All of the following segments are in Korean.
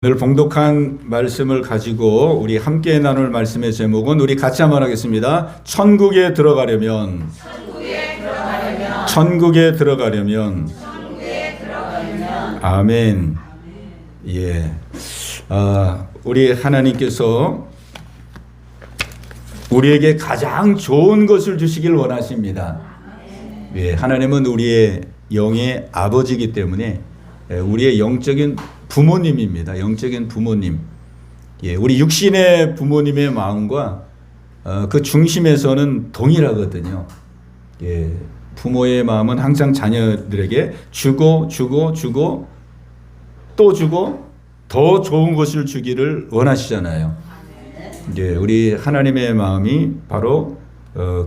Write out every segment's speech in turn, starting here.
오늘 봉독한 말씀을 가지고 우리 함께 나눌 말씀의 제목은 우리 같이 한번 하겠습니다. 천국에 들어가려면 아멘. 예. 우리 하나님께서 우리에게 가장 좋은 것을 주시길 원하십니다. 예, 하나님은 우리의 영의 아버지이기 때문에 우리의 영적인 부모님입니다. 영적인 부모님. 예, 우리 육신의 부모님의 마음과 그 중심에서는 동일하거든요. 예, 부모의 마음은 항상 자녀들에게 주고 또 주고 더 좋은 것을 주기를 원하시잖아요. 예, 우리 하나님의 마음이 바로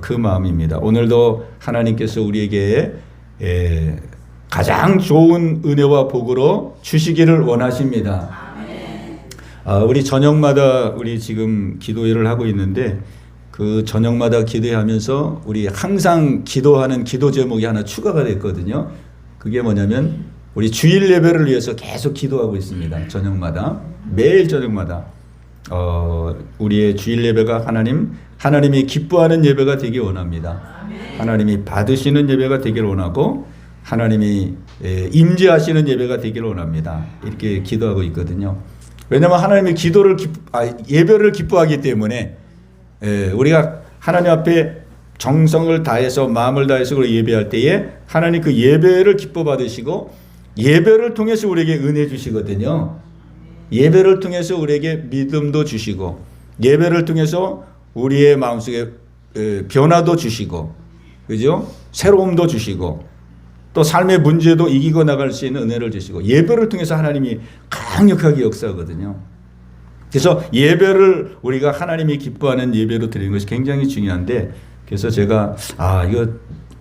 그 마음입니다. 오늘도 하나님께서 우리에게 가장 좋은 은혜와 복으로 주시기를 원하십니다. 우리 저녁마다 우리 지금 기도회를 하고 있는데 그 저녁마다 기도하면서 우리 항상 기도하는 기도 제목이 하나 추가가 됐거든요. 그게 뭐냐면 우리 주일 예배를 위해서 계속 기도하고 있습니다. 저녁마다 매일 저녁마다 우리의 주일 예배가 하나님이 기뻐하는 예배가 되기 원합니다. 하나님이 받으시는 예배가 되기를 원하고 하나님이 임재하시는 예배가 되기를 원합니다. 이렇게 기도하고 있거든요. 왜냐하면 하나님이 예배를 기뻐하기 때문에 우리가 하나님 앞에 정성을 다해서 마음을 다해서 예배할 때에 하나님 그 예배를 기뻐 받으시고 예배를 통해서 우리에게 은혜 주시거든요. 예배를 통해서 우리에게 믿음도 주시고 예배를 통해서 우리의 마음속에 변화도 주시고 그죠? 새로움도 주시고 또 삶의 문제도 이기고 나갈 수 있는 은혜를 주시고 예배를 통해서 하나님이 강력하게 역사하거든요. 그래서 예배를 우리가 하나님이 기뻐하는 예배로 드리는 것이 굉장히 중요한데 그래서 제가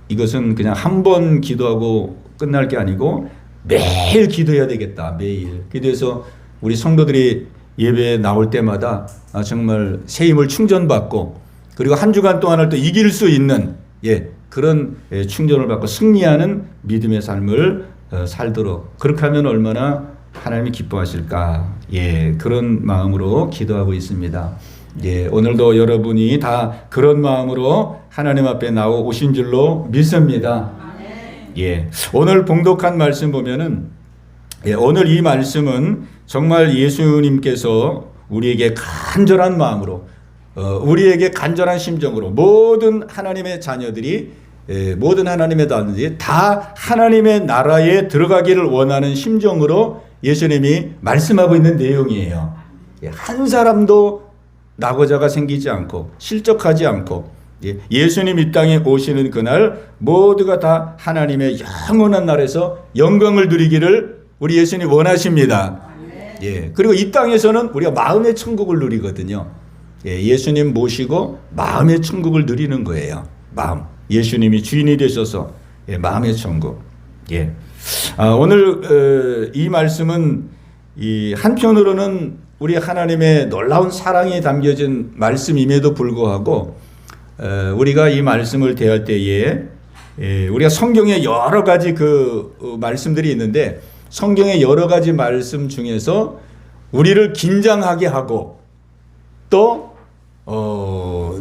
이것은 그냥 한 번 기도하고 끝날 게 아니고 매일 기도해야 되겠다. 매일 기도해서 우리 성도들이 예배에 나올 때마다 정말 새 힘을 충전받고 그리고 한 주간 동안을 또 이길 수 있는 그런 충전을 받고 승리하는 믿음의 삶을 살도록 그렇게 하면 얼마나 하나님이 기뻐하실까. 그런 마음으로 기도하고 있습니다. 오늘도 여러분이 다 그런 마음으로 하나님 앞에 나오신 줄로 믿습니다. 오늘 봉독한 말씀 보면은 오늘 이 말씀은 정말 예수님께서 우리에게 간절한 마음으로 우리에게 간절한 심정으로 모든 하나님의 자녀들이 다 하나님의 나라에 들어가기를 원하는 심정으로 예수님이 말씀하고 있는 내용이에요. 한 사람도 낙오자가 생기지 않고 실족하지 않고 예수님 이 땅에 오시는 그날 모두가 다 하나님의 영원한 나라에서 영광을 누리기를 우리 예수님 원하십니다. 그리고 이 땅에서는 우리가 마음의 천국을 누리거든요. 예수님 모시고 마음의 천국을 누리는 거예요. 마음. 예수님이 주인이 되셔서 마음의 천국. 오늘 이 말씀은 한편으로는 우리 하나님의 놀라운 사랑이 담겨진 말씀임에도 불구하고 우리가 이 말씀을 대할 때에 우리가 성경에 여러 가지 그 말씀들이 있는데 성경의 여러 가지 말씀 중에서 우리를 긴장하게 하고 또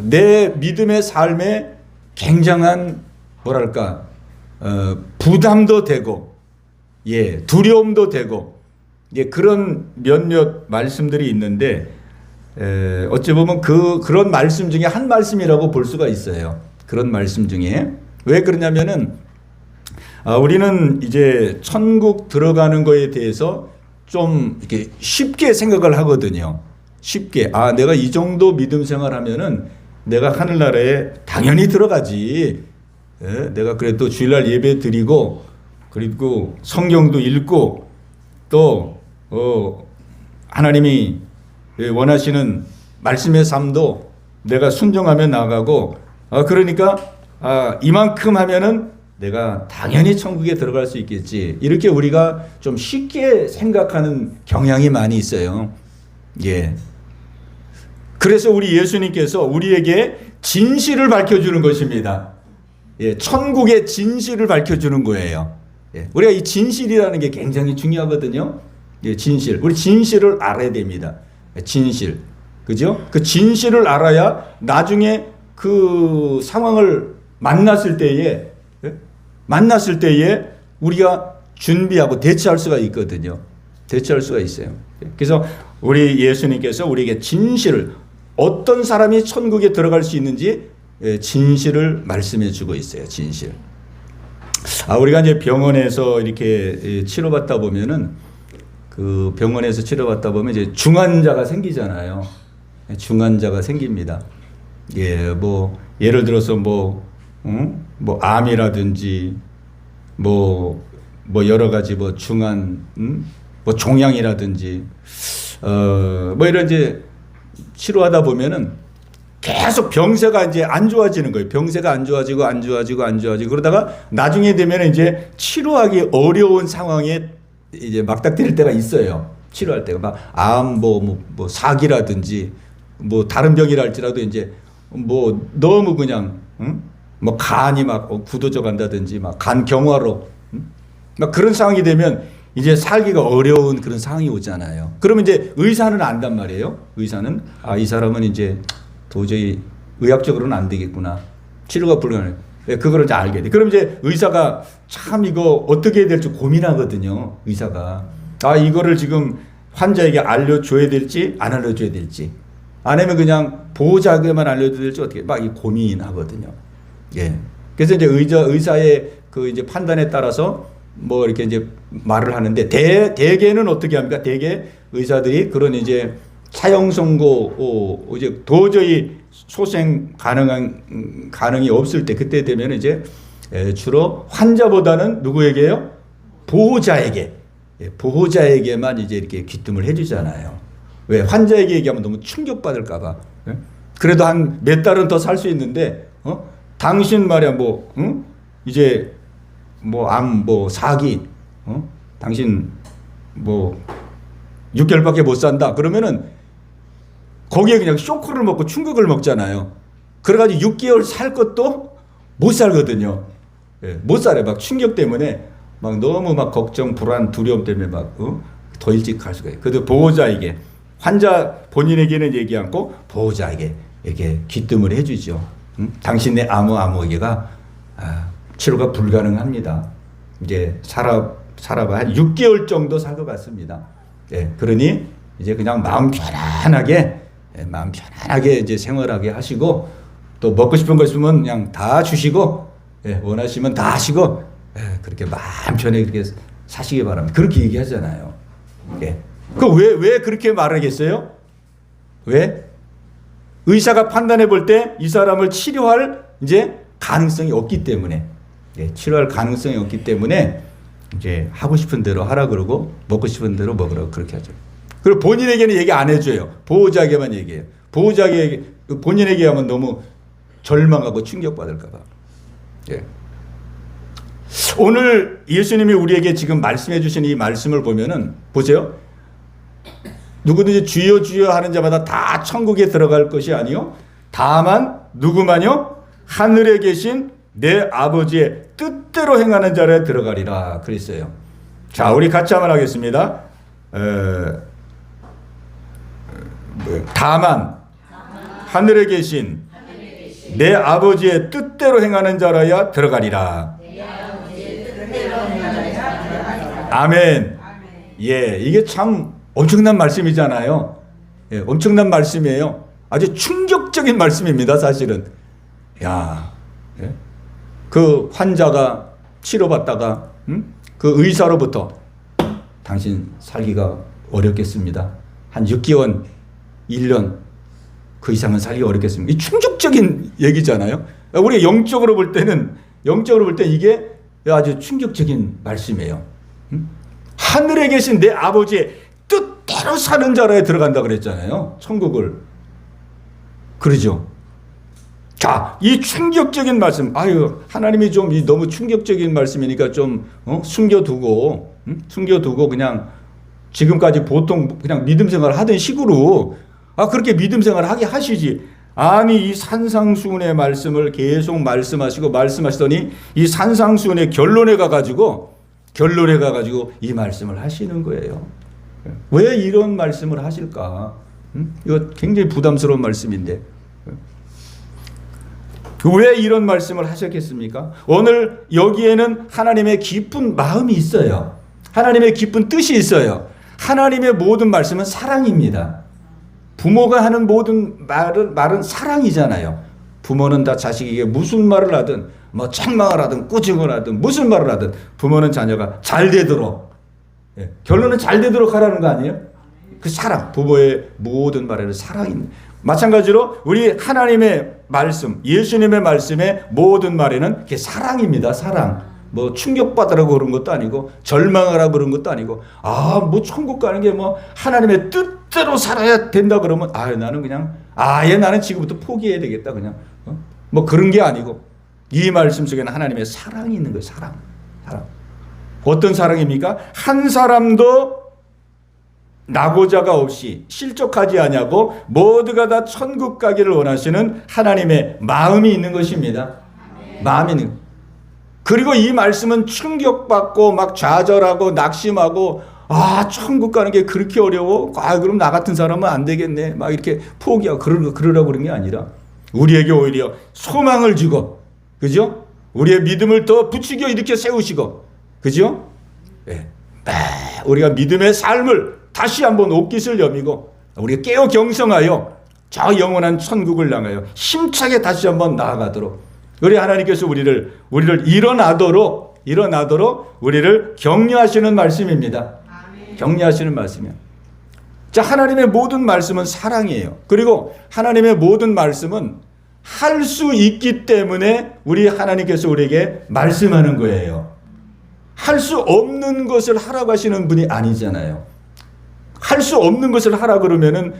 내 믿음의 삶에 굉장한 부담도 되고 두려움도 되고 그런 몇몇 말씀들이 있는데 어찌 보면 그런 말씀 중에 한 말씀이라고 볼 수가 있어요. 그런 말씀 중에 왜 그러냐면은 우리는 이제 천국 들어가는 거에 대해서 좀 이렇게 쉽게 생각을 하거든요. 쉽게 내가 이 정도 믿음 생활하면은 내가 하늘나라에 당연히 들어가지. 내가 그래도 주일날 예배 드리고 그리고 성경도 읽고 또 하나님이 원하시는 말씀의 삶도 내가 순종하며 나가고 그러니까 이만큼 하면은 내가 당연히 천국에 들어갈 수 있겠지. 이렇게 우리가 좀 쉽게 생각하는 경향이 많이 있어요. 그래서 우리 예수님께서 우리에게 진실을 밝혀주는 것입니다. 천국의 진실을 밝혀주는 거예요. 우리가 이 진실이라는 게 굉장히 중요하거든요. 예, 진실. 우리 진실을 알아야 됩니다. 진실. 그죠? 그 진실을 알아야 나중에 그 상황을 만났을 때에, 예? 만났을 때에 우리가 준비하고 대처할 수가 있거든요. 대처할 수가 있어요. 그래서 우리 예수님께서 우리에게 진실을, 어떤 사람이 천국에 들어갈 수 있는지 진실을 말씀해 주고 있어요. 진실. 우리가 이제 병원에서 이렇게 치료받다 보면은, 그 병원에서 치료받다 보면 이제 중환자가 생기잖아요. 중환자가 생깁니다. 예, 뭐 예를 들어서 뭐 암이라든지 뭐 여러 가지 뭐 중환, 뭐 종양이라든지 뭐 이런 이제 치료하다 보면은 계속 병세가 이제 안 좋아지는 거예요. 병세가 안 좋아지고 그러다가 나중에 되면 이제 치료하기 어려운 상황에 이제 막닥뜨릴 때가 있어요. 치료할 때가 막 암, 뭐 사기라든지 뭐 다른 병이라 할지라도 이제 뭐 너무 그냥 뭐 간이 막 굳어져 간다든지 막 간 경화로 막 그런 상황이 되면 이제 살기가 어려운 그런 상황이 오잖아요. 그러면 이제 의사는 안단 말이에요. 의사는 이 사람은 이제 도저히 의학적으로는 안 되겠구나. 치료가 불가능해. 그거를 이제 알게 돼. 그럼 이제 의사가 참 이거 어떻게 해야 될지 고민하거든요. 의사가. 이거를 지금 환자에게 알려줘야 될지 안 알려줘야 될지. 아니면 그냥 보호자에게만 알려줘야 될지 어떻게 막 고민하거든요. 예. 그래서 이제 의사의 그 이제 판단에 따라서 뭐 이렇게 이제 말을 하는데 대개는 어떻게 합니까? 대개 의사들이 그런 이제 사형 선고 이제 도저히 소생 가능이 없을 때, 그때 되면 이제 주로 환자보다는 누구에게요? 보호자에게만 이제 이렇게 귀뜸을 해주잖아요. 왜? 환자에게 얘기하면 너무 충격받을까봐. 그래도 한 몇 달은 더 살 수 있는데, 당신 말이야 이제 암, 사기, 당신 6개월밖에 못 산다. 그러면은 거기에 그냥 쇼크를 먹고 충격을 먹잖아요. 그래가지고 6개월 살 것도 못 살거든요. 예, 못 살아요. 막 충격 때문에 막 너무 막 걱정, 불안, 두려움 때문에 더 일찍 갈 수가 있어요. 그래도 보호자에게, 환자 본인에게는 얘기 않고 보호자에게 이렇게 귀뜸을 해주죠. 당신의 아무에게가 치료가 불가능합니다. 이제 살아봐 한 6개월 정도 살 것 같습니다. 예, 그러니 이제 그냥 마음 편안하게 이제 생활하게 하시고, 또 먹고 싶은 거 있으면 그냥 다 주시고, 원하시면 다 하시고, 그렇게 마음 편하게 그렇게 사시기 바랍니다. 그렇게 얘기하잖아요. 예. 왜 그렇게 말하겠어요? 왜? 의사가 판단해 볼 때 이 사람을 치료할 이제 가능성이 없기 때문에, 치료할 가능성이 없기 때문에 이제 하고 싶은 대로 하라 그러고 먹고 싶은 대로 먹으라고 그렇게 하죠. 그리고 본인에게는 얘기 안 해줘요. 보호자에게만 얘기해요. 보호자에게, 본인에게 하면 너무 절망하고 충격받을까봐. 예. 오늘 예수님이 우리에게 지금 말씀해 주신 이 말씀을 보면은, 보세요. 누구든지 주여 주여 하는 자마다 다 천국에 들어갈 것이 아니요 다만 누구만요? 하늘에 계신 내 아버지의 뜻대로 행하는 자를 들어가리라 그랬어요. 자, 우리 같이 한번 하겠습니다. 다만 하늘에 계신 내 아버지의 뜻대로 행하는 자라야 들어가리라. 아멘. 예, 이게 참 엄청난 말씀이잖아요. 예, 엄청난 말씀이에요. 아주 충격적인 말씀입니다, 사실은. 야, 예? 그 환자가 치료받다가 그 의사로부터 당신 살기가 어렵겠습니다. 한 6개월, 1년 그 이상은 살기가 어렵겠습니다. 이 충격적인 얘기잖아요. 우리가 영적으로 볼 때는 이게 아주 충격적인 말씀이에요. 하늘에 계신 내 아버지의 뜻대로 사는 자라에 들어간다 그랬잖아요. 천국을. 그러죠. 자, 이 충격적인 말씀, 하나님이 좀 너무 충격적인 말씀이니까 좀 숨겨두고 그냥 지금까지 보통 그냥 믿음 생활을 하던 식으로 그렇게 믿음 생활을 하게 하시지. 아니, 이 산상수훈의 말씀을 계속 말씀하시더니 이 산상수훈의 결론에 가가지고 이 말씀을 하시는 거예요. 왜 이런 말씀을 하실까? 이거 굉장히 부담스러운 말씀인데 왜 이런 말씀을 하셨겠습니까? 오늘 여기에는 하나님의 깊은 마음이 있어요. 하나님의 깊은 뜻이 있어요. 하나님의 모든 말씀은 사랑입니다. 부모가 하는 모든 말은 사랑이잖아요. 부모는 다 자식에게 무슨 말을 하든 뭐 책망을 하든 꾸중을 하든 무슨 말을 하든 부모는 자녀가 잘 되도록, 결론은 잘 되도록 하라는 거 아니에요? 그 사랑, 부모의 모든 말에는 사랑입니다. 마찬가지로 우리 하나님의 말씀, 예수님의 말씀의 모든 말에는 그게 사랑입니다. 사랑. 뭐 충격받으라고 그런 것도 아니고 절망하라고 그런 것도 아니고 뭐 천국 가는 게 뭐 하나님의 뜻대로 살아야 된다 그러면 나는 그냥 나는 지금부터 포기해야 되겠다 그냥 뭐 그런 게 아니고 이 말씀 속에는 하나님의 사랑이 있는 거예요. 사랑. 어떤 사랑입니까? 한 사람도 나고자가 없이 실족하지 아니하고 모두가 다 천국 가기를 원하시는 하나님의 마음이 있는 것입니다. 마음이 있는. 그리고 이 말씀은 충격받고 막 좌절하고 낙심하고 천국 가는 게 그렇게 어려워? 그럼 나 같은 사람은 안 되겠네. 막 이렇게 포기하고 그러라고 그런 게 아니라 우리에게 오히려 소망을 주고, 그죠? 우리의 믿음을 더 부추겨 이렇게 세우시고, 그죠? 우리가 믿음의 삶을 다시 한번 옷깃을 여미고 우리가 깨어 경성하여 저 영원한 천국을 향하여 힘차게 다시 한번 나아가도록 우리 하나님께서 우리를 일어나도록 우리를 격려하시는 말씀입니다. 격려하시는 말씀이에요. 자, 하나님의 모든 말씀은 사랑이에요. 그리고 하나님의 모든 말씀은 할 수 있기 때문에 우리 하나님께서 우리에게 말씀하는 거예요. 할 수 없는 것을 하라고 하시는 분이 아니잖아요. 할 수 없는 것을 하라 그러면은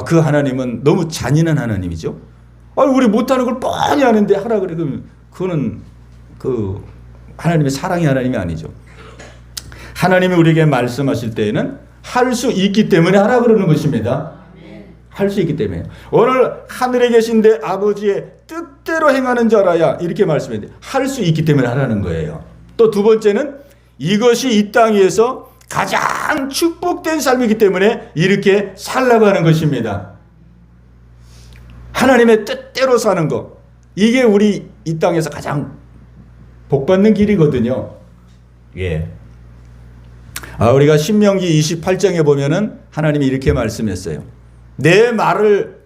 그 하나님은 너무 잔인한 하나님이죠. 우리 못하는 걸 뻔히 아는데 하라 그래 그러면 그거는 그 하나님의 사랑의 하나님이 아니죠. 하나님이 우리에게 말씀하실 때에는 할 수 있기 때문에 하라 그러는 것입니다. 할 수 있기 때문에. 오늘 하늘에 계신 내 아버지의 뜻대로 행하는 자라야 이렇게 말씀했는데 할 수 있기 때문에 하라는 거예요. 또 두 번째는 이것이 이 땅 위에서 가장 축복된 삶이기 때문에 이렇게 살라고 하는 것입니다. 하나님의 뜻대로 사는 것, 이게 우리 이 땅에서 가장 복받는 길이거든요. 우리가 신명기 28장에 보면은 하나님이 이렇게 말씀했어요. 내 말을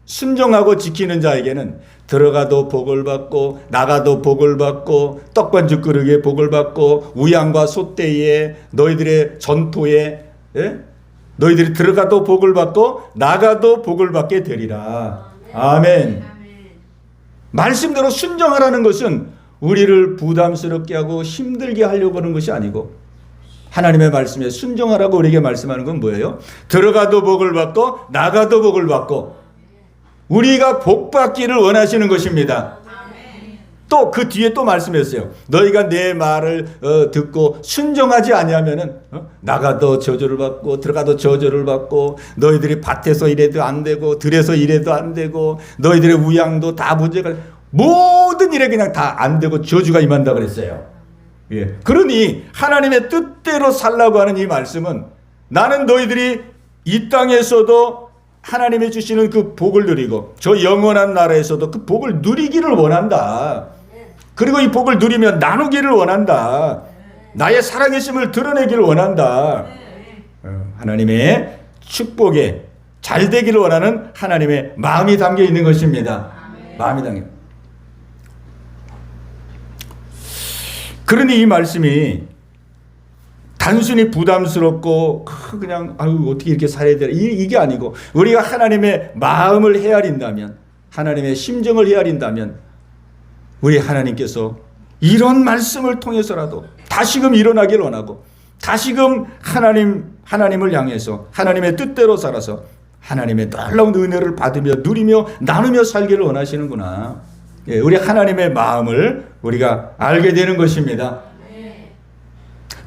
순종하고 지키는 자에게는 들어가도 복을 받고 나가도 복을 받고 떡반죽 그릇에 복을 받고 우양과 소떼에 너희들의 전토에 너희들이 들어가도 복을 받고 나가도 복을 받게 되리라. 아멘. 말씀대로 순종하라는 것은 우리를 부담스럽게 하고 힘들게 하려고 하는 것이 아니고 하나님의 말씀에 순종하라고 우리에게 말씀하는 건 뭐예요? 들어가도 복을 받고 나가도 복을 받고 우리가 복 받기를 원하시는 것입니다. 또 그 뒤에 또 말씀했어요. 너희가 내 말을 듣고 순종하지 아니하면은 나가도 저주를 받고 들어가도 저주를 받고 너희들이 밭에서 일해도 안 되고 들에서 일해도 안 되고 너희들의 우양도 다 문제가 모든 일에 그냥 다 안 되고 저주가 임한다 그랬어요. 그러니 하나님의 뜻대로 살라고 하는 이 말씀은 나는 너희들이 이 땅에서도 하나님이 주시는 그 복을 누리고 저 영원한 나라에서도 그 복을 누리기를 원한다. 그리고 이 복을 누리면 나누기를 원한다. 나의 살아계심을 드러내기를 원한다. 하나님의 축복에 잘 되기를 원하는 하나님의 마음이 담겨 있는 것입니다. 마음이 담겨. 그러니 이 말씀이 단순히 부담스럽고 그냥 어떻게 이렇게 살아야 되나 이게 아니고 우리가 하나님의 마음을 헤아린다면 하나님의 심정을 헤아린다면 우리 하나님께서 이런 말씀을 통해서라도 다시금 일어나길 원하고 다시금 하나님을 향해서 하나님의 뜻대로 살아서 하나님의 놀라운 은혜를 받으며 누리며 나누며 살기를 원하시는구나. 우리 하나님의 마음을 우리가 알게 되는 것입니다.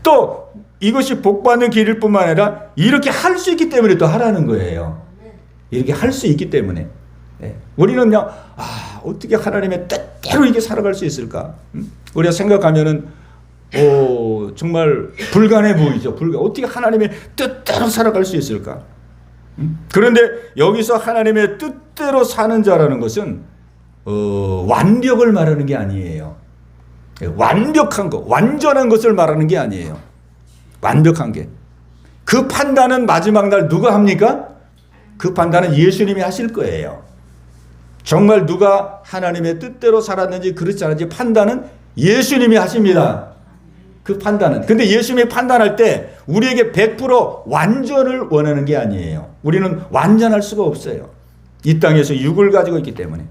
또 이것이 복받는 길일 뿐만 아니라 이렇게 할 수 있기 때문에 또 하라는 거예요. 이렇게 할 수 있기 때문에. 우리는 그냥 어떻게 하나님의 뜻대로 이렇게 살아갈 수 있을까? 우리가 생각하면은 정말 불가능해 보이죠. 어떻게 하나님의 뜻대로 살아갈 수 있을까? 그런데 여기서 하나님의 뜻대로 사는 자라는 것은 완벽을 말하는 게 아니에요. 완벽한 것, 완전한 것을 말하는 게 아니에요. 완벽한 게. 그 판단은 마지막 날 누가 합니까? 그 판단은 예수님이 하실 거예요. 정말 누가 하나님의 뜻대로 살았는지 그렇지 않은지 판단은 예수님이 하십니다. 그 판단은. 근데 예수님이 판단할 때 우리에게 100% 완전을 원하는 게 아니에요. 우리는 완전할 수가 없어요. 이 땅에서 육을 가지고 있기 때문에.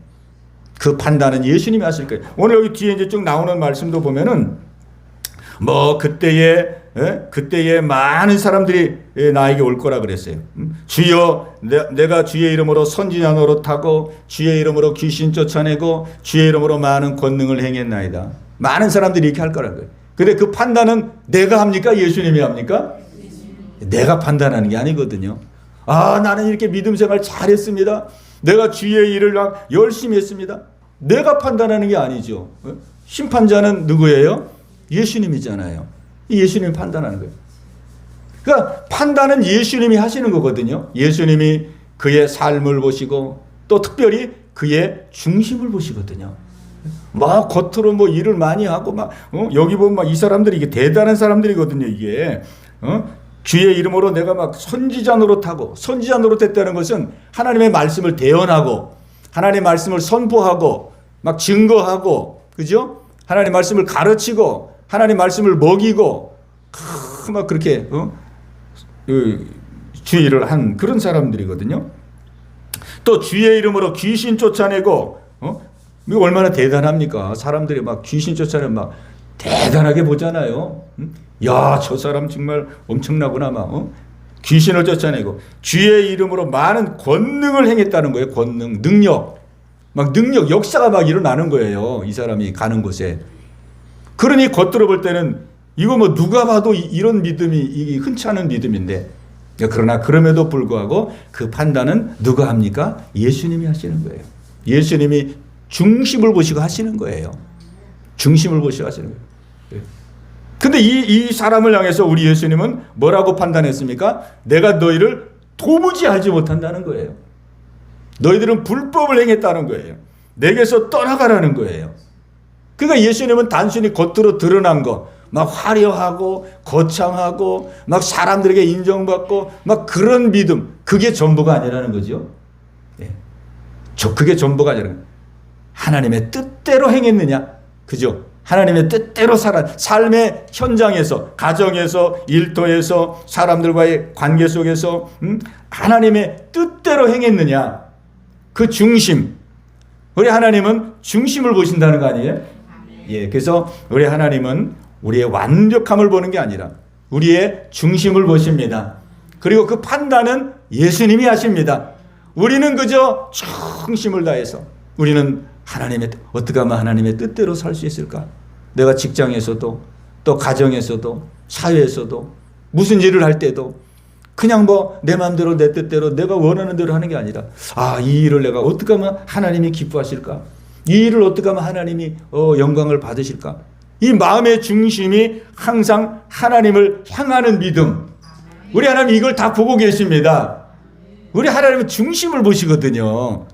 그 판단은 예수님이 하실 거예요. 오늘 여기 뒤에 이제 쭉 나오는 말씀도 보면은 그때에 많은 사람들이 나에게 올 거라 그랬어요. 주여, 내가 주의 이름으로 선지자 노릇하고 주의 이름으로 귀신 쫓아내고 주의 이름으로 많은 권능을 행했나이다. 많은 사람들이 이렇게 할 거라고요. 근데 그 판단은 내가 합니까? 예수님이 합니까? 내가 판단하는 게 아니거든요. 나는 이렇게 믿음 생활 잘했습니다. 내가 주의 일을 열심히 했습니다. 내가 판단하는 게 아니죠. 심판자는 누구예요? 예수님이잖아요. 예수님이 판단하는 거예요. 그러니까 판단은 예수님이 하시는 거거든요. 예수님이 그의 삶을 보시고 또 특별히 그의 중심을 보시거든요. 겉으로 일을 많이 하고 여기 보면 이 사람들이 이게 대단한 사람들이거든요. 이게 주의 이름으로 내가 선지자 노릇하고, 선지자 노릇했다는 것은 하나님의 말씀을 대언하고 하나님의 말씀을 선포하고 증거하고, 그죠? 하나님의 말씀을 가르치고 하나님의 말씀을 먹이고 그렇게 주의를 한 그런 사람들이거든요. 또 주의 이름으로 귀신 쫓아내고 이거 얼마나 대단합니까? 사람들이 귀신 쫓아내면 대단하게 보잖아요. 야, 저 사람 정말 엄청나구나. 귀신을 쫓아내고 주의 이름으로 많은 권능을 행했다는 거예요. 권능, 능력, 역사가 일어나는 거예요. 이 사람이 가는 곳에. 그러니 겉으로 볼 때는 이거 누가 봐도 이런 믿음이 이게 흔치 않은 믿음인데, 그러나 그럼에도 불구하고 그 판단은 누가 합니까? 예수님이 하시는 거예요. 예수님이 중심을 보시고 하시는 거예요. 중심을 보시고 하시는 거예요. 근데 이 사람을 향해서 우리 예수님은 뭐라고 판단했습니까? 내가 너희를 도무지 알지 못한다는 거예요. 너희들은 불법을 행했다는 거예요. 내게서 떠나가라는 거예요. 그러니까 예수님은 단순히 겉으로 드러난 거, 화려하고 거창하고 사람들에게 인정받고 그런 믿음, 그게 전부가 아니라는 거죠. 그게 전부가 아니라 하나님의 뜻대로 행했느냐, 그죠? 하나님의 뜻대로 삶의 현장에서, 가정에서, 일터에서, 사람들과의 관계 속에서 하나님의 뜻대로 행했느냐, 그 중심. 우리 하나님은 중심을 보신다는 거 아니에요? 그래서 우리 하나님은 우리의 완벽함을 보는 게 아니라 우리의 중심을 보십니다. 그리고 그 판단은 예수님이 하십니다. 우리는 그저 충심을 다해서 우리는 어떻게 하면 하나님의 뜻대로 살 수 있을까? 내가 직장에서도 또 가정에서도 사회에서도 무슨 일을 할 때도 그냥 내 마음대로 내 뜻대로 내가 원하는 대로 하는 게 아니라 이 일을 내가 어떻게 하면 하나님이 기뻐하실까? 이 일을 어떻게 하면 하나님이 영광을 받으실까? 이 마음의 중심이 항상 하나님을 향하는 믿음. 우리 하나님 이걸 다 보고 계십니다. 우리 하나님은 중심을 보시거든요.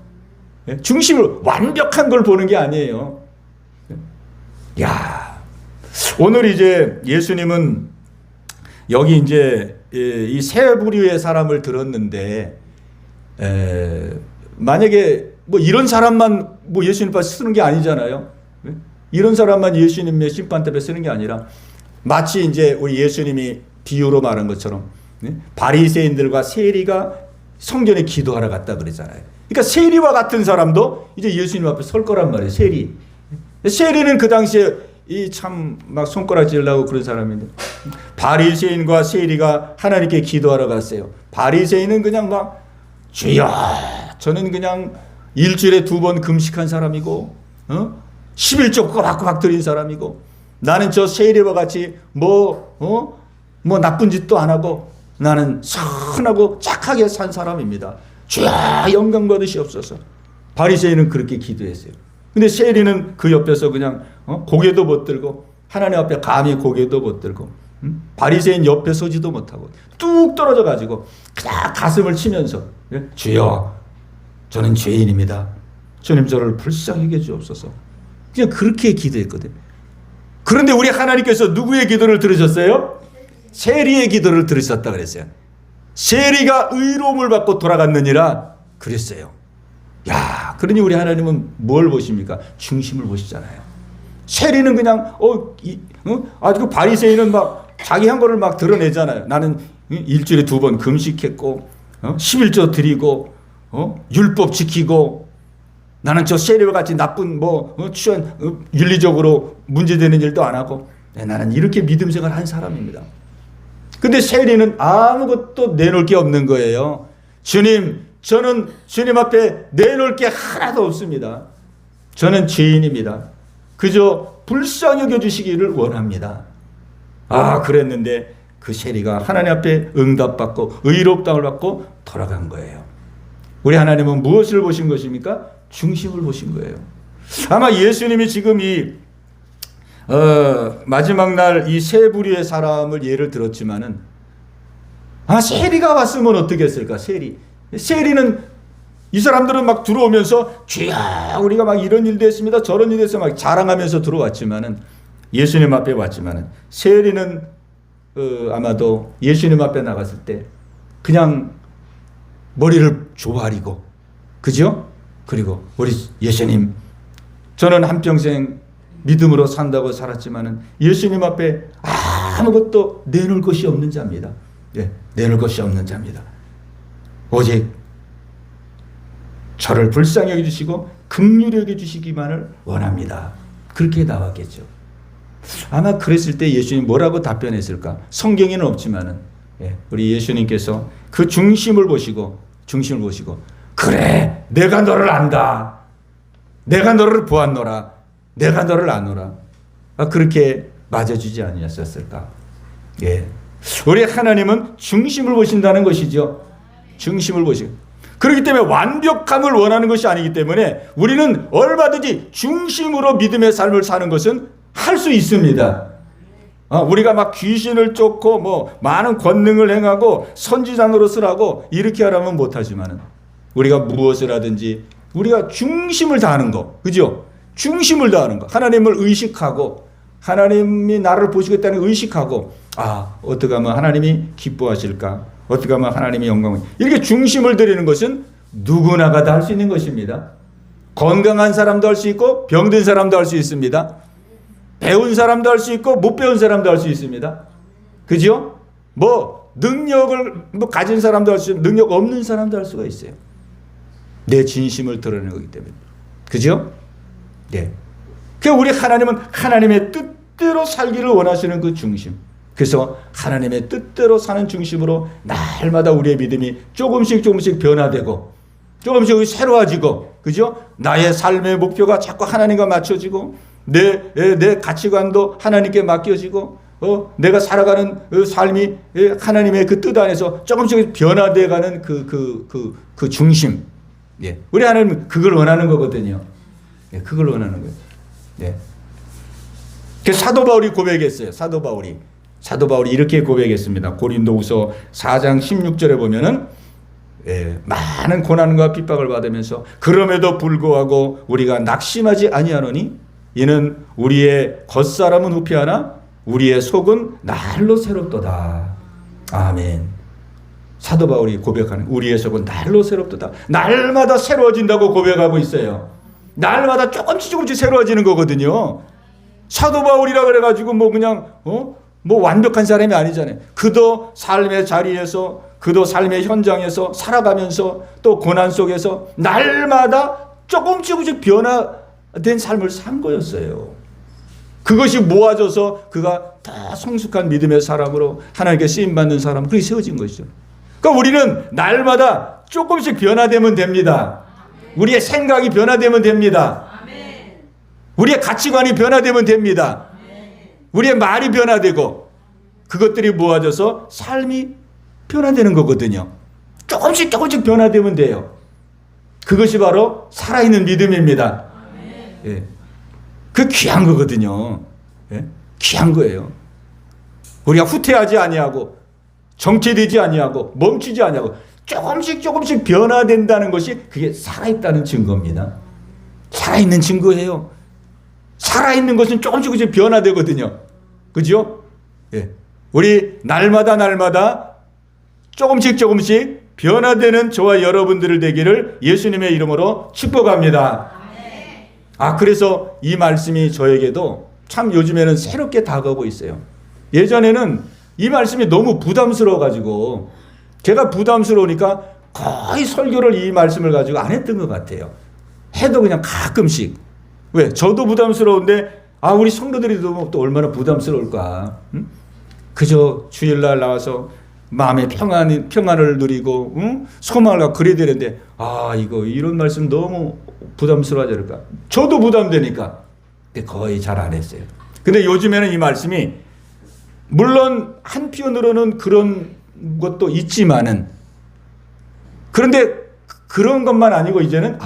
중심을, 완벽한 걸 보는 게 아니에요. 오늘 이제 예수님은 여기 이제 이 세 부류의 사람을 들었는데, 만약에 이런 사람만 예수님 앞에 쓰는 게 아니잖아요. 이런 사람만 예수님의 심판대에 쓰는 게 아니라 마치 이제 우리 예수님이 비유로 말한 것처럼 바리새인들과 세리가 성전에 기도하러 갔다 그랬잖아요. 그러니까 세리와 같은 사람도 이제 예수님 앞에 설 거란 말이에요. 세리는 그 당시에 참 손가락질하고 그런 사람인데, 바리새인과 세리가 하나님께 기도하러 갔어요. 바리새인은 그냥 주여, 저는 그냥 일주일에 2번 금식한 사람이고 11조 꼬박꼬박 드린 사람이고, 나는 저 세리와 같이 나쁜 짓도 안 하고 나는 선하고 착하게 산 사람입니다. 주여 영광 받으시옵소서. 바리새인은 그렇게 기도했어요. 근데 세리는 그 옆에서 그냥 고개도 못 들고 하나님 앞에 감히 고개도 못 들고 바리새인 옆에 서지도 못하고 뚝 떨어져 가지고 그냥 가슴을 치면서 주여 저는 죄인입니다. 주님 저를 불쌍히 여겨 주옵소서. 그냥 그렇게 기도했거든요. 그런데 우리 하나님께서 누구의 기도를 들으셨어요? 세리의 기도를 들으셨다 그랬어요. 세리가 의로움을 받고 돌아갔느니라 그랬어요. 야, 그러니 우리 하나님은 뭘 보십니까? 중심을 보시잖아요. 세리는 그냥 아주 그 바리새인은 막 자기 한 거를 막 드러내잖아요. 나는 일주일에 2번 금식했고 11조 드리고 율법 지키고 나는 저 세리와 같이 나쁜 윤리적으로 문제되는 일도 안 하고 나는 이렇게 믿음 생활 한 사람입니다. 근데 세리는 아무것도 내놓을 게 없는 거예요. 주님, 저는 주님 앞에 내놓을 게 하나도 없습니다. 저는 죄인입니다. 그저 불쌍히 여겨주시기를 원합니다. 그랬는데 그 세리가 하나님 앞에 응답받고 의롭다움을 받고 돌아간 거예요. 우리 하나님은 무엇을 보신 것입니까? 중심을 보신 거예요. 아마 예수님이 지금 이 마지막 날 이 세 부류의 사람을 예를 들었지만은 세리가 왔으면 어떻게 했을까? 세리는 이 사람들은 막 들어오면서 주여 우리가 막 이런 일도 했습니다. 저런 일도 했어 막 자랑하면서 들어왔지만은 예수님 앞에 왔지만은 세리는 아마도 예수님 앞에 나갔을 때 그냥 머리를 조아리고 그죠? 그리고 우리 예수님 저는 한평생 믿음으로 산다고 살았지만은 예수님 앞에 아무것도 내놓을 것이 없는 자입니다. 내놓을 것이 없는 자입니다. 오직 저를 불쌍히 여겨주시고 긍휼히 여겨주시기만을 원합니다. 그렇게 나왔겠죠. 아마 그랬을 때 예수님 뭐라고 답변했을까? 성경에는 없지만은 우리 예수님께서 그 중심을 보시고 그래 내가 너를 안다. 내가 너를 보았노라. 내가 너를 아노라. 그렇게 맞아주지 아니었을까? 우리 하나님은 중심을 보신다는 것이죠. 중심을 보시고. 그렇기 때문에 완벽함을 원하는 것이 아니기 때문에 우리는 얼마든지 중심으로 믿음의 삶을 사는 것은 할 수 있습니다. 우리가 막 귀신을 쫓고 많은 권능을 행하고 선지자 노릇을 하고 이렇게 하라면 못하지만은 우리가 무엇을 하든지 우리가 중심을 다하는 거, 그죠? 중심을 다하는 거, 하나님을 의식하고 하나님이 나를 보시겠다는 의식하고 어떻게 하면 하나님이 기뻐하실까? 어떻게 하면 하나님이 영광을 이렇게 중심을 드리는 것은 누구나가 다 할 수 있는 것입니다. 건강한 사람도 할 수 있고 병든 사람도 할 수 있습니다. 배운 사람도 할 수 있고 못 배운 사람도 할 수 있습니다. 그죠? 능력을 가진 사람도 할 수 있고 능력 없는 사람도 할 수가 있어요. 내 진심을 드러내는 거기 때문에. 그죠? 그러니까 우리 하나님은 하나님의 뜻대로 살기를 원하시는 그 중심. 그래서 하나님의 뜻대로 사는 중심으로 날마다 우리의 믿음이 조금씩 변화되고 조금씩 새로워지고, 그죠? 나의 삶의 목표가 자꾸 하나님과 맞춰지고 내 가치관도 하나님께 맡겨지고 내가 살아가는 삶이 하나님의 그 뜻 안에서 조금씩 변화되어가는 그 중심. 우리 하나님은 그걸 원하는 거거든요. 그걸 원하는 거예요. 그래서 사도 바울이 고백했어요. 사도 바울이 이렇게 고백했습니다. 고린도후서 4장 16절에 보면은 많은 고난과 핍박을 받으면서 그럼에도 불구하고 우리가 낙심하지 아니하노니 이는 우리의 겉사람은 후피하나 우리의 속은 날로 새롭도다. 아멘. 사도 바울이 고백하는 우리의 속은 날로 새롭도다. 날마다 새로워진다고 고백하고 있어요. 날마다 조금씩 새로워지는 거거든요. 사도 바울이라 그래가지고 그냥 완벽한 사람이 아니잖아요. 그도 삶의 자리에서 그도 삶의 현장에서 살아가면서 또 고난 속에서 날마다 조금씩 변화된 삶을 산 거였어요. 그것이 모아져서 그가 다 성숙한 믿음의 사람으로 하나님께 쓰임받는 사람 그렇게 세워진 것이죠. 그러니까 우리는 날마다 조금씩 변화되면 됩니다. 우리의 생각이 변화되면 됩니다. 우리의 가치관이 변화되면 됩니다. 우리의 말이 변화되고 그것들이 모아져서 삶이 변화되는 거거든요. 조금씩 변화되면 돼요. 그것이 바로 살아있는 믿음입니다. 그 귀한 거거든요. 귀한 거예요. 우리가 후퇴하지 아니하고 정체되지 아니하고 멈추지 아니하고 조금씩 변화된다는 것이 그게 살아있다는 증거입니다. 살아있는 증거예요. 살아있는 것은 조금씩 변화되거든요. 그죠? 예. 우리 날마다 조금씩 변화되는 저와 여러분들을 되기를 예수님의 이름으로 축복합니다. 그래서 이 말씀이 저에게도 참 요즘에는 새롭게 다가오고 있어요. 예전에는 이 말씀이 너무 부담스러워가지고 제가 부담스러우니까 거의 설교를 이 말씀을 가지고 안 했던 것 같아요. 해도 그냥 가끔씩. 왜? 저도 부담스러운데 우리 성도들이 또 얼마나 부담스러울까. 응? 그저 주일날 나와서 마음의 평안을 누리고 소망을 갖고 그래야 되는데 이런 말씀 너무 부담스러워하지 않을까. 저도 부담되니까 거의 잘 안 했어요. 근데 요즘에는 이 말씀이 물론 한편으로는 그런 것도 있지만은 그런데 그런 것만 아니고 이제는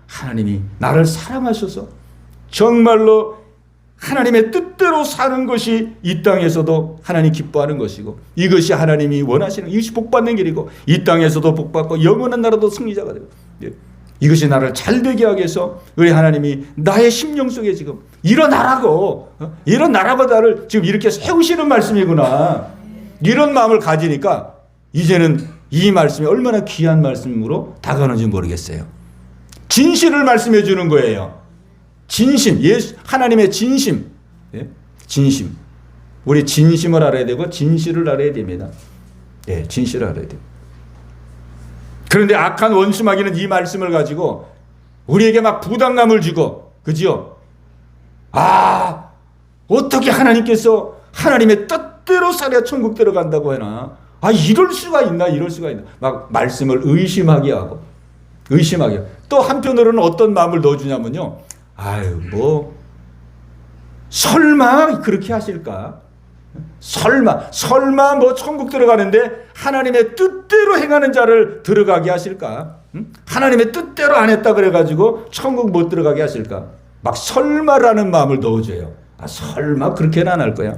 하나님이 나를 사랑하셔서 정말로 하나님의 뜻대로 사는 것이 이 땅에서도 하나님 기뻐하는 것이고 이것이 하나님이 원하시는 이것이 복받는 길이고 이 땅에서도 복받고 영원한 나라도 승리자가 되고 이것이 나를 잘되게 하기 위해서 우리 하나님이 나의 심령 속에 지금 일어나라고 나를 지금 이렇게 세우시는 말씀이구나 이런 마음을 가지니까 이제는 이 말씀이 얼마나 귀한 말씀으로 다가오는지 모르겠어요. 진실을 말씀해 주는 거예요. 진심, 하나님의 진심, 진심. 우리 진심을 알아야 되고 진실을 알아야 됩니다. 진실을 알아야 돼요. 그런데 악한 원수 마귀는 이 말씀을 가지고 우리에게 막 부담감을 주고, 그죠? 어떻게 하나님께서 하나님의 뜻대로 살아야 천국 들어간다고 하나? 이럴 수가 있나? 막 말씀을 의심하게 하고. 또 한편으로는 어떤 마음을 넣어주냐면요. 설마 그렇게 하실까? 설마 뭐 천국 들어가는데 하나님의 뜻대로 행하는 자를 들어가게 하실까? 하나님의 뜻대로 안 했다 그래가지고 천국 못 들어가게 하실까? 막 설마라는 마음을 넣어줘요. 설마 그렇게는 안 할 거야.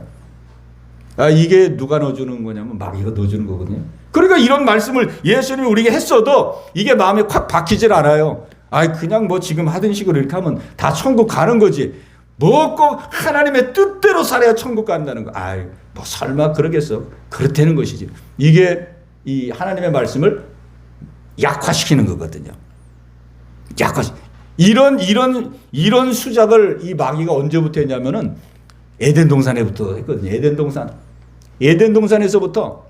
이게 누가 넣어주는 거냐면 마귀가 넣어주는 거거든요. 그러니까 이런 말씀을 예수님이 우리에게 했어도 이게 마음에 콱 박히질 않아요. 그냥 뭐 지금 하던 식으로 이렇게 하면 다 천국 가는 거지. 뭐 꼭 하나님의 뜻대로 살아야 천국 간다는 거. 뭐 설마 그러겠어. 그렇다는 것이지. 이게 이 하나님의 말씀을 약화시키는 거거든요. 이런 수작을 이 마귀가 언제부터 했냐면은 에덴 동산에부터 했거든요. 에덴 동산에서부터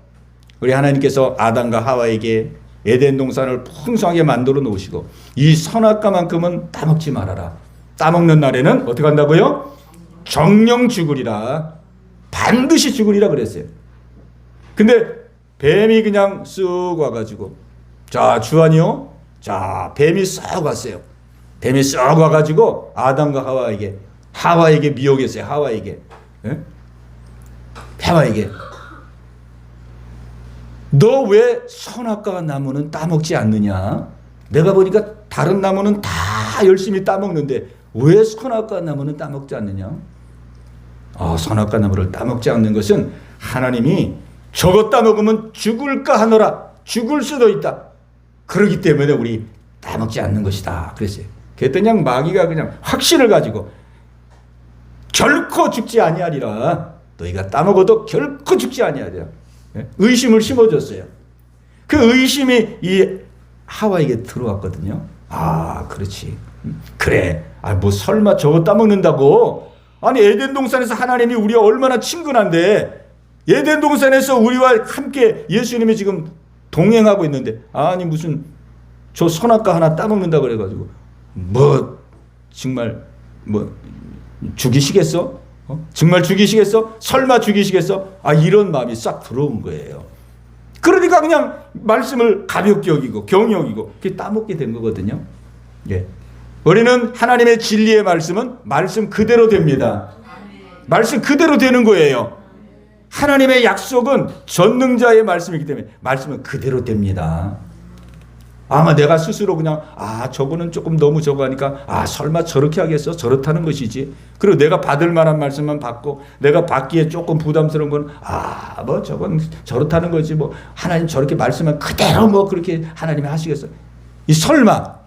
우리 하나님께서 아담과 하와에게 에덴 동산을 풍성하게 만들어 놓으시고 이 선악과만큼은 따먹지 말아라. 따먹는 날에는 어떻게 한다고요? 정령 죽으리라. 반드시 죽으리라 그랬어요. 근데 뱀이 그냥 쓱 와가지고 주안이요? 뱀이 싹 왔어요. 뱀이 싹 와가지고 아담과 하와에게 미혹했어요. 하와에게 너 왜 선악과 나무는 따먹지 않느냐? 내가 보니까 다른 나무는 다 열심히 따먹는데 왜 선악과 나무는 따먹지 않느냐? 선악과 나무를 따먹지 않는 것은 하나님이 저것 따먹으면 죽을까 하노라. 죽을 수도 있다. 그렇기 때문에 우리 따먹지 않는 것이다. 그랬어요. 그랬더니 마귀가 그냥 확신을 가지고 결코 죽지 아니하리라. 너희가 따먹어도 결코 죽지 아니하리라. 의심을 심어줬어요. 그 의심이 이 하와에게 들어왔거든요. 그렇지. 그래. 뭐 설마 저거 따먹는다고? 에덴 동산에서 하나님이 우리와 얼마나 친근한데 에덴 동산에서 우리와 함께 예수님이 지금 동행하고 있는데 무슨 저 선악과 하나 따먹는다 그래가지고 정말 죽이시겠어? 정말 죽이시겠어? 설마 죽이시겠어? 이런 마음이 싹 들어온 거예요. 그러니까 그냥 말씀을 가볍게 여기고 경히 여기고 그게 따먹게 된 거거든요. 우리는 하나님의 진리의 말씀은 말씀 그대로 됩니다. 말씀 그대로 되는 거예요. 하나님의 약속은 전능자의 말씀이기 때문에 말씀은 그대로 됩니다. 아마 내가 스스로 그냥 저거는 조금 너무 저거 하니까 설마 저렇게 하겠어? 저렇다는 것이지. 그리고 내가 받을 만한 말씀만 받고 내가 받기에 조금 부담스러운 건 뭐 저건 저렇다는 거지. 뭐 하나님 저렇게 말씀은 그대로 뭐 그렇게 하나님이 하시겠어. 이 설마.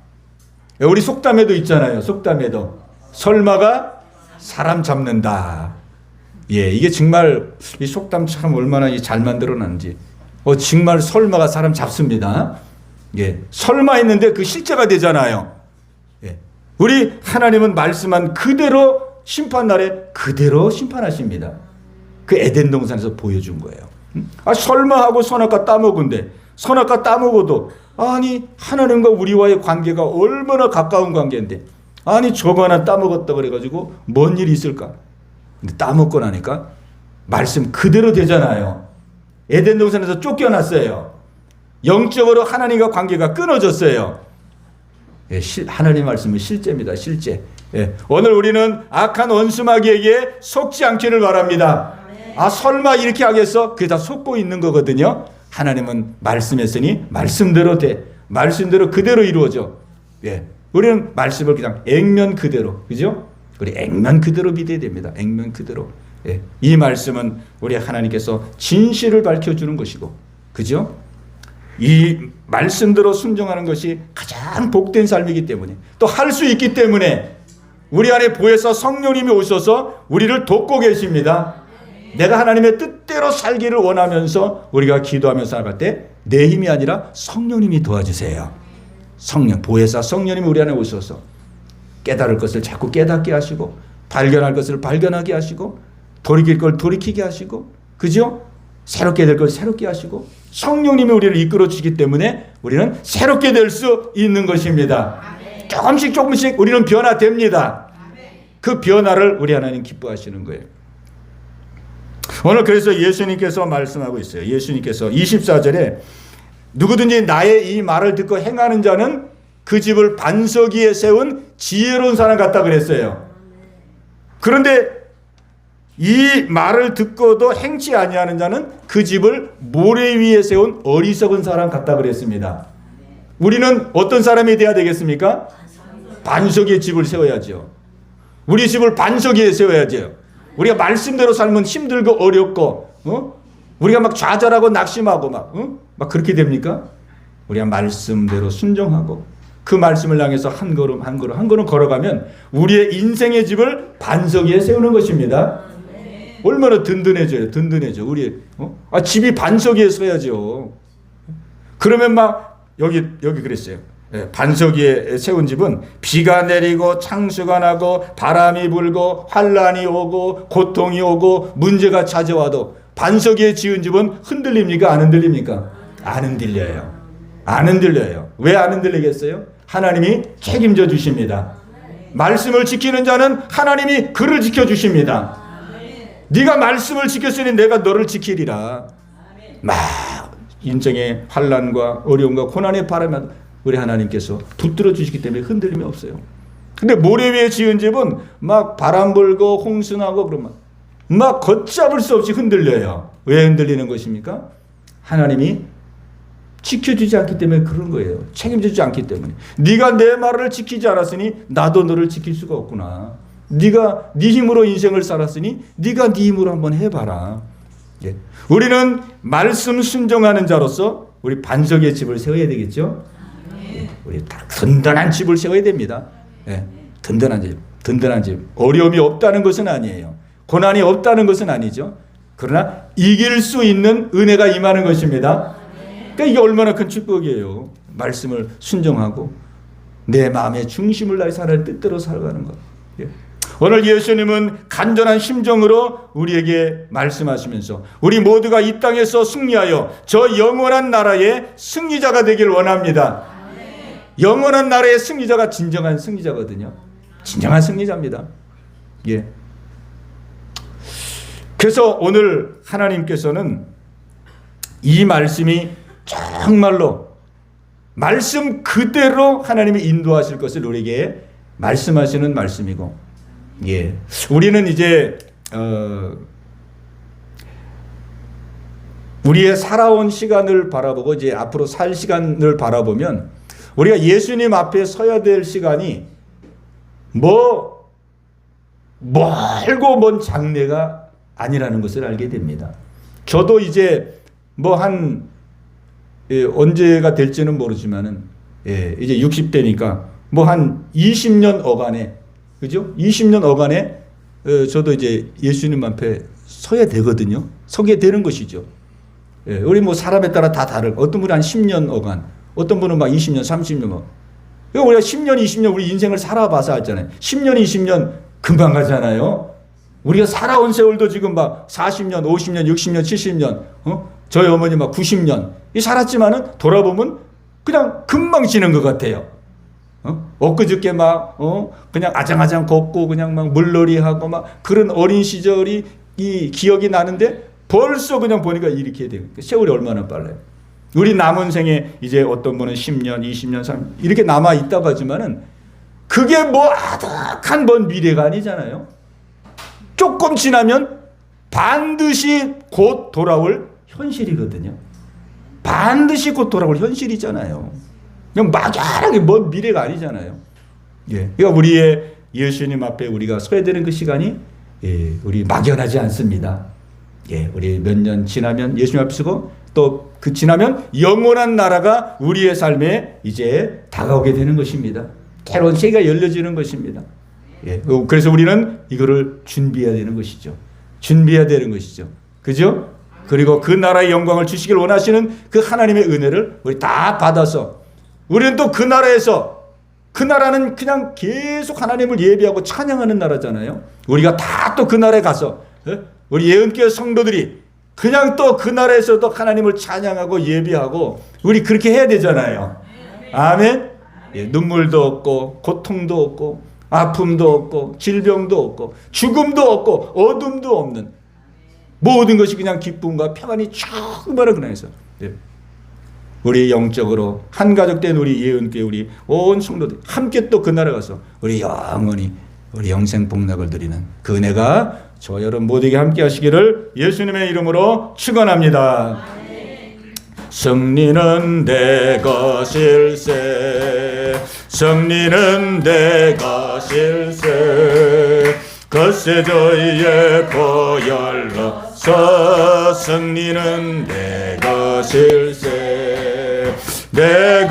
우리 속담에도 있잖아요. 속담에도 설마가 사람 잡는다. 예, 이게 정말 이 속담 참 얼마나 잘 만들어놨는지. 정말 설마가 사람 잡습니다. 예, 설마 했는데 그 실제가 되잖아요. 예, 우리 하나님은 말씀한 그대로 심판날에 그대로 심판하십니다. 그 에덴 동산에서 보여준 거예요. 설마 하고 선악과 따먹은데 선악과 따먹어도 아니 하나님과 우리와의 관계가 얼마나 가까운 관계인데 저거 하나 따먹었다 그래가지고 뭔 일이 있을까? 근데 따먹고 나니까 말씀 그대로 되잖아요. 에덴 동산에서 쫓겨났어요. 영적으로 하나님과 관계가 끊어졌어요. 예, 하나님 말씀은 실제입니다. 실제. 예, 오늘 우리는 악한 원수마귀에게 속지 않기를 바랍니다. 설마 이렇게 하겠어? 그게 다 속고 있는 거거든요. 하나님은 말씀했으니 말씀대로 돼. 말씀대로 그대로 이루어져. 예, 우리는 말씀을 그냥 액면 그대로, 그죠? 우리 액면 그대로 믿어야 됩니다. 액면 그대로. 예, 이 말씀은 우리 하나님께서 진실을 밝혀주는 것이고, 그죠? 이 말씀대로 순종하는 것이 가장 복된 삶이기 때문에 또 할 수 있기 때문에 우리 안에 보혜사 성령님이 오셔서 우리를 돕고 계십니다. 내가 하나님의 뜻대로 살기를 원하면서 우리가 기도하면서 나갈 때 내 힘이 아니라 성령님이 도와주세요. 보혜사 성령님이 우리 안에 오셔서 깨달을 것을 자꾸 깨닫게 하시고 발견할 것을 발견하게 하시고 돌이킬 걸 돌이키게 하시고, 그죠? 새롭게 될 걸 새롭게 하시고 성령님이 우리를 이끌어 주시기 때문에 우리는 새롭게 될 수 있는 것입니다. 조금씩 우리는 변화됩니다. 그 변화를 우리 하나님 기뻐하시는 거예요. 오늘 그래서 예수님께서 말씀하고 있어요. 예수님께서 24절에 누구든지 나의 이 말을 듣고 행하는 자는 그 집을 반석 위에 세운 지혜로운 사람 같다 그랬어요. 그런데 이 말을 듣고도 행치 아니하는 자는 그 집을 모래 위에 세운 어리석은 사람 같다 그랬습니다. 우리는 어떤 사람이 돼야 되겠습니까? 반석 위에 집을 세워야죠. 우리 집을 반석 위에 세워야죠. 우리가 말씀대로 살면 힘들고 어렵고, 우리가 막 좌절하고 낙심하고 막 그렇게 됩니까? 우리가 말씀대로 순종하고 그 말씀을 향해서 한 걸음 한 걸음 걸어가면 우리의 인생의 집을 반석 위에 세우는 것입니다. 얼마나 든든해져요. 든든해져. 우리 집이 반석 위에 서야죠. 그러면 막 여기 그랬어요. 반석 위에 세운 집은 비가 내리고 창수가 나고 바람이 불고 환란이 오고 고통이 오고 문제가 찾아와도 반석 위에 지은 집은 흔들립니까? 안 흔들립니까? 안 흔들려요. 안 흔들려요. 왜 안 흔들리겠어요? 하나님이 책임져 주십니다. 말씀을 지키는 자는 하나님이 그를 지켜주십니다. 네가 말씀을 지켰으니 내가 너를 지키리라. 막 인생의 환난과 어려움과 고난의 바람에 우리 하나님께서 붙들어 주시기 때문에 흔들림이 없어요. 근데 모래 위에 지은 집은 막 바람 불고 홍수나고 그러면 막 걷잡을 수 없이 흔들려요. 왜 흔들리는 것입니까? 하나님이 지켜주지 않기 때문에 그런 거예요. 책임지지 않기 때문에. 네가 내 말을 지키지 않았으니 나도 너를 지킬 수가 없구나. 네가 네 힘으로 인생을 살았으니 네가 네 힘으로 한번 해봐라. 예. 우리는 말씀 순종하는 자로서 우리 반석의 집을 세워야 되겠죠. 예. 우리 든든한 집을 세워야 됩니다. 예. 든든한 집. 어려움이 없다는 것은 아니에요. 고난이 없다는 것은 아니죠. 그러나 이길 수 있는 은혜가 임하는 것입니다. 그러니까 이게 얼마나 큰 축복이에요. 말씀을 순종하고 내 마음의 중심을 다해 살아갈 뜻대로 살아가는 것. 예. 오늘 예수님은 간절한 심정으로 우리에게 말씀하시면서 우리 모두가 이 땅에서 승리하여 저 영원한 나라의 승리자가 되길 원합니다. 영원한 나라의 승리자가 진정한 승리자거든요. 진정한 승리자입니다. 예. 그래서 오늘 하나님께서는 이 말씀이 정말로 말씀 그대로 하나님이 인도하실 것을 우리에게 말씀하시는 말씀이고, 예, 우리는 이제 우리의 살아온 시간을 바라보고 이제 앞으로 살 시간을 바라보면 우리가 예수님 앞에 서야 될 시간이 멀고 먼 장래가 아니라는 것을 알게 됩니다. 저도 이제 언제가 될지는 모르지만은, 이제 60대니까 한 20년 어간에, 그죠? 20년 어간에 저도 이제 예수님 앞에 서야 되거든요. 서게 되는 것이죠. 우리 사람에 따라 다 다르고, 어떤 분은 한 10년 어간, 어떤 분은 20년, 30년 우리가 10년, 20년 우리 인생을 살아봐서 알잖아요. 10년, 20년 금방 가잖아요. 우리가 살아온 세월도 지금 40년, 50년, 60년, 70년, 저희 어머니 90년 살았지만은 돌아보면 그냥 금방 지는 것 같아요. 엊그저께 그냥 아장아장 걷고 그냥 물놀이하고 그런 어린 시절이 기억이 나는데 벌써 그냥 보니까 이렇게 돼요. 세월이 얼마나 빨라요. 우리 남은 생에 이제 어떤 분은 10년, 20년, 30년 이렇게 남아 있다고 하지만은 그게 아득한 먼 미래가 아니잖아요. 조금 지나면 반드시 곧 돌아올 현실이거든요. 반드시 곧 돌아올 현실이잖아요. 그냥 막연하게 먼 미래가 아니잖아요. 그러니까 우리의 예수님 앞에 우리가 서야 되는 그 시간이 우리 막연하지 않습니다. 우리 몇 년 지나면 예수님 앞에 서고 또 그 지나면 영원한 나라가 우리의 삶에 이제 다가오게 되는 것입니다. 새로운 세계가 열려지는 것입니다. 그래서 우리는 이거를 준비해야 되는 것이죠. 준비해야 되는 것이죠. 그죠? 그리고 그 나라의 영광을 주시길 원하시는 그 하나님의 은혜를 우리 다 받아서 우리는 또 그 나라에서, 그 나라는 그냥 계속 하나님을 예배하고 찬양하는 나라잖아요. 우리가 다 또 그 나라에 가서 우리 예언교회 성도들이 그냥 또 그 나라에서도 하나님을 찬양하고 예배하고 우리 그렇게 해야 되잖아요. 아멘. 눈물도 없고 고통도 없고 아픔도 없고 질병도 없고 죽음도 없고 어둠도 없는 모든 것이 그냥 기쁨과 평안이 충만한 그날에서 우리 영적으로 한 가족된 우리 예언교회 우리 온 성도들 함께 또 그 나라 가서 우리 영원히 우리 영생 복락을 드리는 그 은혜가 저 여러분 모두에게 함께 하시기를 예수님의 이름으로 축원합니다. 승리는 내 것일세, 승리는 내 것일세, 겉세 저희의 보혈로서 승리는 내 것일세, 내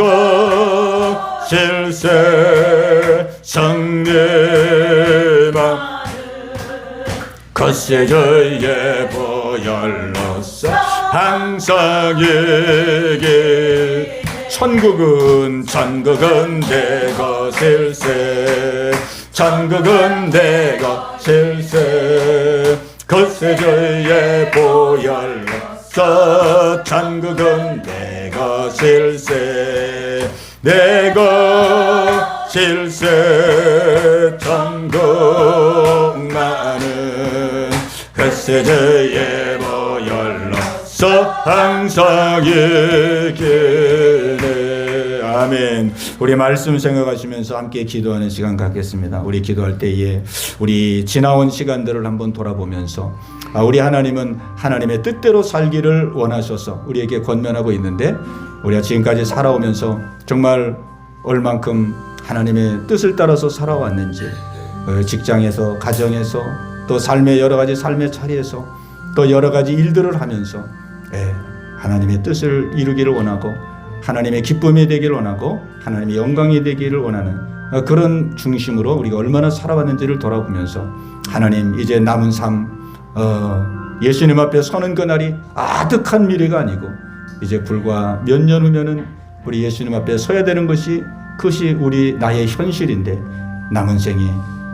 것일세, 승리만 겉세 저희의 보혈로서 항상 이길 천국은 내 것일세, 천국은 내 것일세, 겉세 저희의 보혈로서 천국은 내 것일세, 내 것일세, 천국만은 겉세 저희의 보혈로서 항상 이기네. 아멘. 우리 말씀 생각하시면서 함께 기도하는 시간 갖겠습니다. 우리 기도할 때에 우리 지나온 시간들을 한번 돌아보면서 우리 하나님은 하나님의 뜻대로 살기를 원하셔서 우리에게 권면하고 있는데 우리가 지금까지 살아오면서 정말 얼만큼 하나님의 뜻을 따라서 살아왔는지, 직장에서, 가정에서, 또 삶의 여러 가지 삶의 자리에서 또 여러 가지 일들을 하면서 하나님의 뜻을 이루기를 원하고 하나님의 기쁨이 되기를 원하고 하나님의 영광이 되기를 원하는 그런 중심으로 우리가 얼마나 살아왔는지를 돌아보면서 하나님 이제 남은 삶 예수님 앞에 서는 그날이 아득한 미래가 아니고 이제 불과 몇 년 후면은 우리 예수님 앞에 서야 되는 그것이 우리 나의 현실인데 남은 생에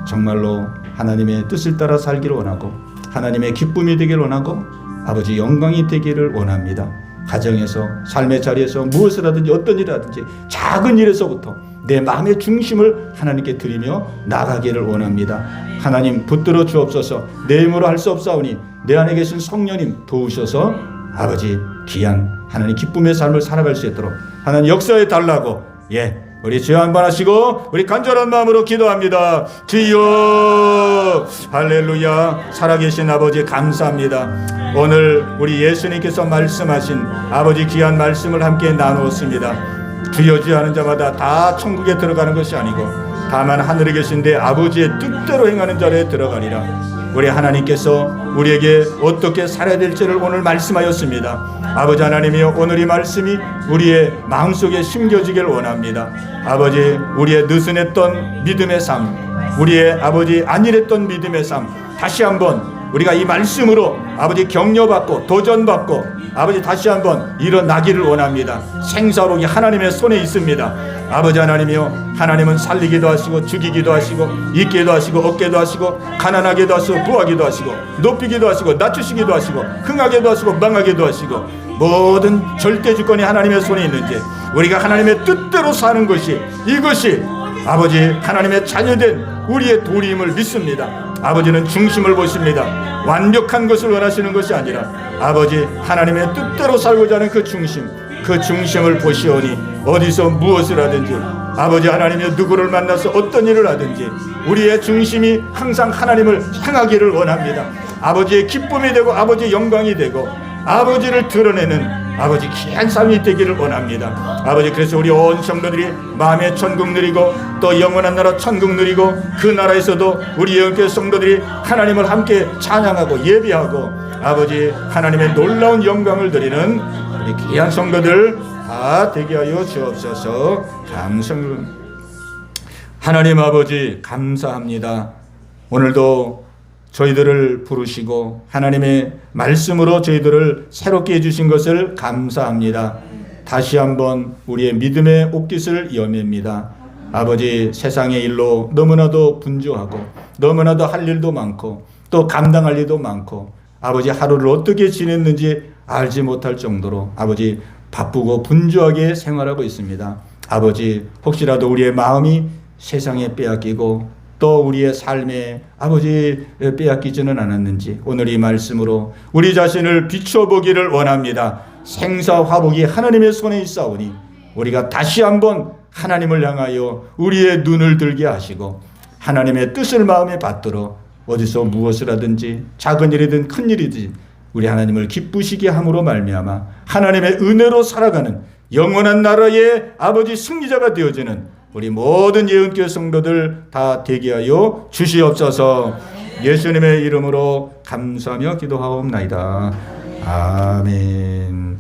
정말로 하나님의 뜻을 따라 살기를 원하고 하나님의 기쁨이 되기를 원하고 아버지 영광이 되기를 원합니다. 가정에서 삶의 자리에서 무엇을 하든지 어떤 일을 하든지 작은 일에서부터 내 마음의 중심을 하나님께 드리며 나가기를 원합니다. 하나님 붙들어 주옵소서. 내 힘으로 할 수 없사오니 내 안에 계신 성령님 도우셔서 아버지 귀한 하나님 기쁨의 삶을 살아갈 수 있도록 하나님 역사에 달라고 우리 주여 한번 하시고 우리 간절한 마음으로 기도합니다. 주여 할렐루야. 살아계신 아버지 감사합니다. 오늘 우리 예수님께서 말씀하신 아버지 귀한 말씀을 함께 나누었습니다. 주여 주여 하는 자마다 다 천국에 들어가는 것이 아니고 다만 하늘에 계신 내 아버지의 뜻대로 행하는 자리에 들어가리라. 우리 하나님께서 우리에게 어떻게 살아야 될지를 오늘 말씀하였습니다. 아버지 하나님이여, 오늘 이 말씀이 우리의 마음속에 심겨지길 원합니다. 아버지, 우리의 느슨했던 믿음의 삶, 우리의 아버지 안일했던 믿음의 삶, 다시 한번 우리가 이 말씀으로 아버지 격려받고 도전받고 아버지 다시 한번 일어나기를 원합니다. 생사록이 하나님의 손에 있습니다. 아버지 하나님이여, 하나님은 살리기도 하시고 죽이기도 하시고 있게도 하시고 없게도 하시고 가난하게도 하시고 부하기도 하시고 높이기도 하시고 낮추시기도 하시고 흥하게도 하시고 망하게도 하시고 모든 절대 주권이 하나님의 손에 있는지 우리가 하나님의 뜻대로 사는 것이, 이것이 아버지 하나님의 자녀된 우리의 도리임을 믿습니다. 아버지는 중심을 보십니다. 완벽한 것을 원하시는 것이 아니라 아버지 하나님의 뜻대로 살고자 하는 그 중심을 보시오니 어디서 무엇을 하든지 아버지 하나님의 누구를 만나서 어떤 일을 하든지 우리의 중심이 항상 하나님을 향하기를 원합니다. 아버지의 기쁨이 되고 아버지의 영광이 되고 아버지를 드러내는 아버지 귀한 삶이 되기를 원합니다. 아버지, 그래서 우리 온 성도들이 마음의 천국 누리고 또 영원한 나라 천국 누리고 그 나라에서도 우리 영계 성도들이 하나님을 함께 찬양하고 예배하고 아버지 하나님의 놀라운 영광을 드리는 우리 귀한 성도들 다 되게 하여 주옵소서. 하나님 아버지 감사합니다. 오늘도 저희들을 부르시고 하나님의 말씀으로 저희들을 새롭게 해주신 것을 감사합니다. 다시 한번 우리의 믿음의 옷깃을 여밉니다. 아버지, 세상의 일로 너무나도 분주하고 너무나도 할 일도 많고 또 감당할 일도 많고 아버지 하루를 어떻게 지냈는지 알지 못할 정도로 아버지 바쁘고 분주하게 생활하고 있습니다. 아버지, 혹시라도 우리의 마음이 세상에 빼앗기고 또 우리의 삶에 아버지 빼앗기지는 않았는지 오늘 이 말씀으로 우리 자신을 비춰보기를 원합니다. 생사화복이 하나님의 손에 있사오니 우리가 다시 한번 하나님을 향하여 우리의 눈을 들게 하시고 하나님의 뜻을 마음에 받들어 어디서 무엇을 하든지 작은 일이든 큰 일이든 우리 하나님을 기쁘시게 함으로 말미암아 하나님의 은혜로 살아가는 영원한 나라의 아버지 승리자가 되어지는 우리 모든 예언교회 성도들 다 되게 하여 주시옵소서. 예수님의 이름으로 감사하며 기도하옵나이다. 아멘.